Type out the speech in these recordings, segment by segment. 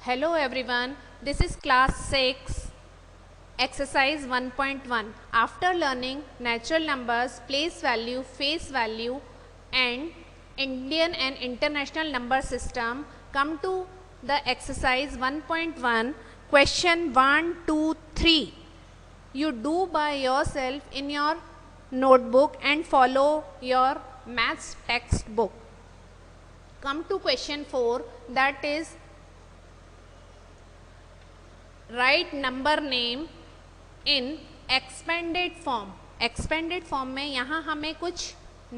Hello everyone, this is class 6, exercise 1.1. After learning natural numbers, place value, face value and Indian and international number system, come to the exercise 1.1, question 1, 2, 3. You do by yourself in your notebook and follow your maths textbook. Come to question 4, that is write number name in expanded form. expanded form में यहाँ हमें कुछ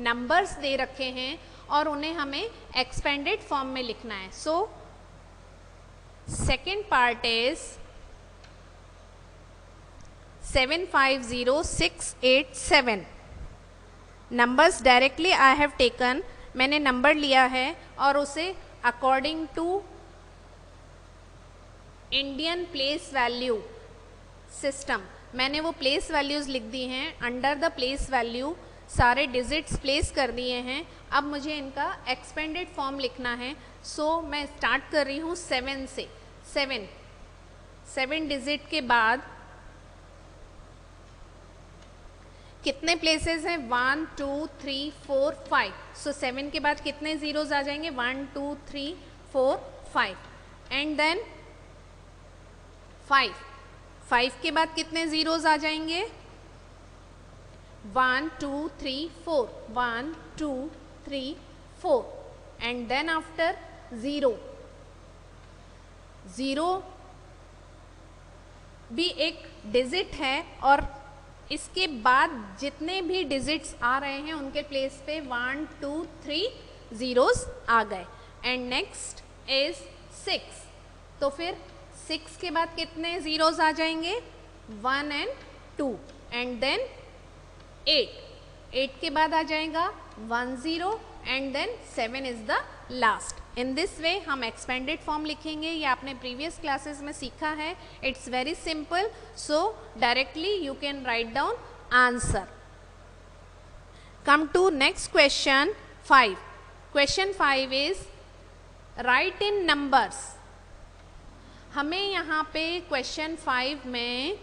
numbers दे रखे हैं और उन्हें हमें expanded form में लिखना है. So second part is 750687. Numbers directly I have taken. मैंने number लिया है और उसे according to Indian place value system मैंने वो प्लेस वैल्यूज़ लिख दी हैं. अंडर द प्लेस वैल्यू सारे डिजिट्स प्लेस कर दिए हैं. अब मुझे इनका एक्सपेंडेड फॉर्म लिखना है. सो मैं स्टार्ट कर रही हूँ 7 से. 7 डिजिट के बाद कितने प्लेसेस हैं? 1 2 3 4 5. सो 7 के बाद कितने ज़ीरोज़ आ जाएंगे? 1 2 3 4 5 एंड देन 5 के बाद कितने ज़ीरोज़ आ जाएंगे? 1 2 3 4 1 2 3 4 एंड देन आफ्टर 0 भी एक डिजिट है और इसके बाद जितने भी डिजिट्स आ रहे हैं उनके प्लेस पे 1 2 3 ज़ीरोज़ आ गए. And next is 6. तो फिर 6 के बाद कितने ज़ीरोज़ आ जाएंगे? 1 एंड 2 एंड देन 8 के बाद आ जाएगा 1 0 and then 7 is the last. In this way हम एक्सपेंडेड फॉर्म लिखेंगे. ये आपने प्रीवियस क्लासेस में सीखा है. It's very simple. So directly you can write down answer. Come to next question 5. Question 5 is write in numbers. हमें यहाँ पे क्वेश्चन 5 में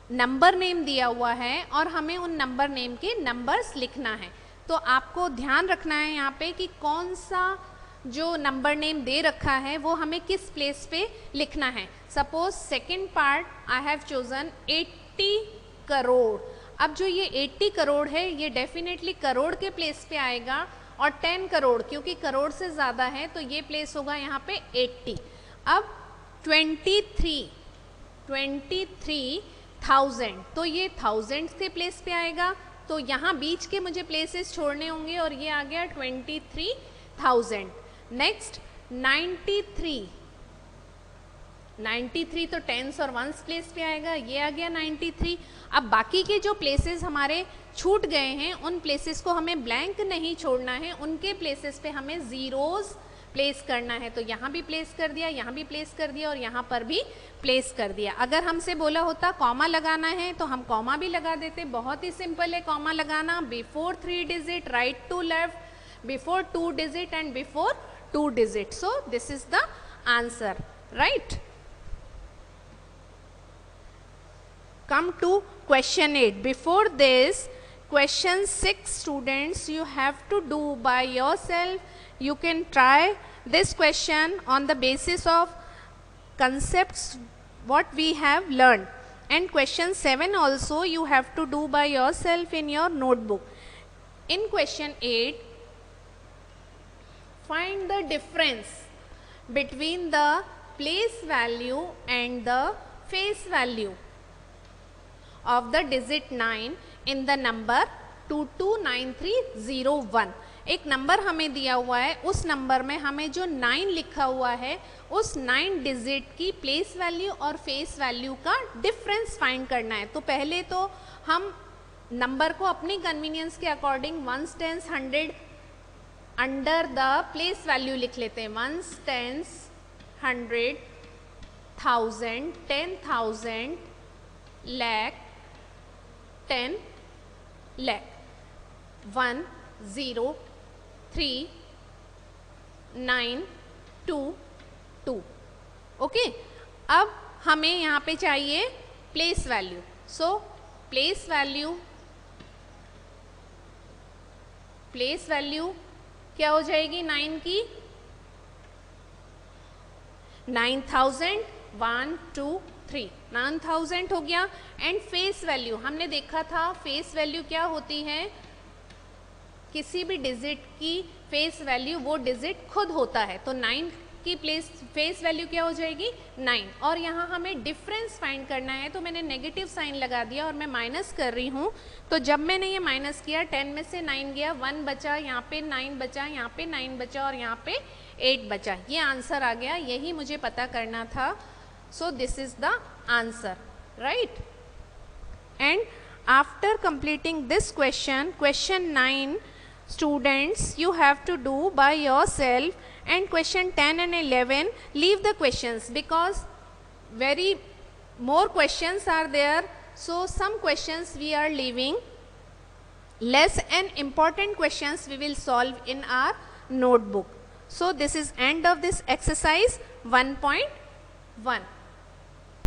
नंबर नेम दिया हुआ है और हमें उन नंबर नेम के नंबर्स लिखना है. तो आपको ध्यान रखना है यहाँ पे कि कौन सा जो नंबर नेम दे रखा है वो हमें किस प्लेस पे लिखना है. Suppose second part I have chosen 80 crore. अब जो ये 80 करोड़ है ये डेफिनेटली करोड़ के प्लेस पे आएगा और 10 करोड़ क्योंकि करोड़ से ज़्यादा है तो ये प्लेस होगा यहाँ पे 80. अब 23,000 तो ये थाउजेंड के प्लेस पे आएगा. तो यहाँ बीच के मुझे प्लेसेस छोड़ने होंगे और ये आ गया 23,000. नेक्स्ट 93 तो टेंस और वंस प्लेस पे आएगा. ये आ गया 93. अब बाकी के जो प्लेसेस हमारे छूट गए हैं उन प्लेसेस को हमें ब्लैंक नहीं छोड़ना है. उनके प्लेसेस पे हमें ज़ीरोज़ प्लेस करना है. तो यहाँ भी प्लेस कर दिया, यहाँ भी प्लेस कर दिया और यहाँ पर भी प्लेस कर दिया. अगर हमसे बोला होता कॉमा लगाना है तो हम कॉमा भी लगा देते. बहुत ही सिंपल है कॉमा लगाना. Before 3 digit right to left, before 2 digit and before 2 digit. So this is the answer. Right. Come to question 8. Before this question 6 students you have to do by yourself. You can try this question on the basis of concepts what we have learned, and question 7 also you have to do by yourself in your notebook. In question 8, find the difference between the place value and the face value of the digit 9 in the number 229301. एक number हमें दिया हुआ है, उस number में हमें जो 9 लिखा हुआ है उस 9 डिजिट की प्लेस वैल्यू और फेस वैल्यू का डिफरेंस फाइंड करना है. तो पहले तो हम नंबर को अपनी कन्वीनियंस के according ones tens 100 under the place value लिख लेते हैं. Ones tens 100 1000 10,000 lakh 10 lakh. 1 0 3 9 2 2. Okay, अब हमें यहाँ पे चाहिए place value. So place value क्या हो जाएगी 9 की? 9000 1 2 3 9000 हो गया. एंड फेस वैल्यू हमने देखा था, फेस वैल्यू क्या होती है? किसी भी डिजिट की फेस वैल्यू वो डिजिट खुद होता है. तो 9 की फेस वैल्यू क्या हो जाएगी? 9. और यहाँ हमें डिफरेंस फाइंड करना है, तो मैंने नेगेटिव साइन लगा दिया और मैं माइनस कर रही हूँ. तो जब मैंने ये माइनस किया 10 में से 9 गया, 1 बचा, यहाँ पे 9 बचा, यहाँ पे 9 बचा और यहाँ पे 8 बचा. ये आंसर आ गया, यही मुझे पता करना था. सो this is the answer, right. And after completing this question 9 students you have to do by yourself, and question 10 and 11 leave the questions because very more questions are there. So some questions we are leaving, less and important questions we will solve in our notebook. So this is end of this exercise 1.1.